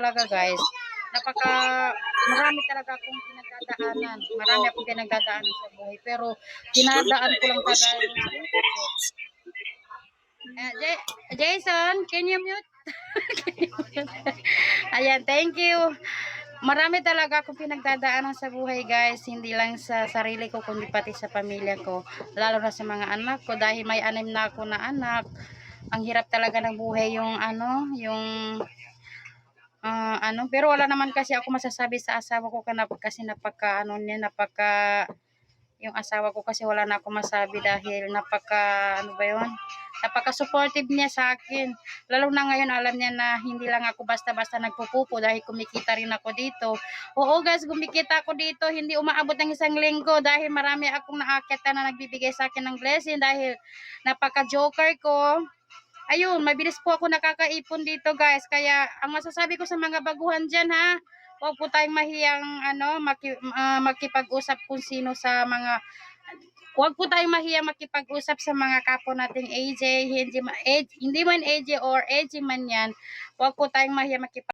talaga guys. Marami talaga akong pinagdadaanan. Marami akong pinagdadaanan sa buhay. Pero dinadaan ko lang talaga yung Jason, can you mute? Ayan, thank you. Marami talaga akong pinagdadaanan sa buhay guys. Hindi lang sa sarili ko kundi pati sa pamilya ko. Lalo na sa mga anak ko dahil may 6 na ako na anak. Ang hirap talaga ng buhay yung pero wala naman kasi ako masasabi sa asawa ko kasi yung asawa ko kasi wala na ako masabi dahil napaka-supportive niya sa akin. Lalo na ngayon alam niya na hindi lang ako basta-basta nagpupupo dahil kumikita rin ako dito. Oo guys, kumikita ako dito, hindi umaabot ng 1 linggo dahil marami akong naakyat na nagbibigay sa akin ng blessing dahil napaka-joker ko. Ayun, mabilis po ako nakakaipon dito guys. Kaya ang masasabi ko sa mga baguhan dyan ha, huwag po tayong mahiyang makipag-usap kung sino sa mga, huwag po tayong mahiyang makipag-usap sa mga kapwa nating AJ, hindi man AJ or AJ man yan, huwag po tayong mahiyang makipag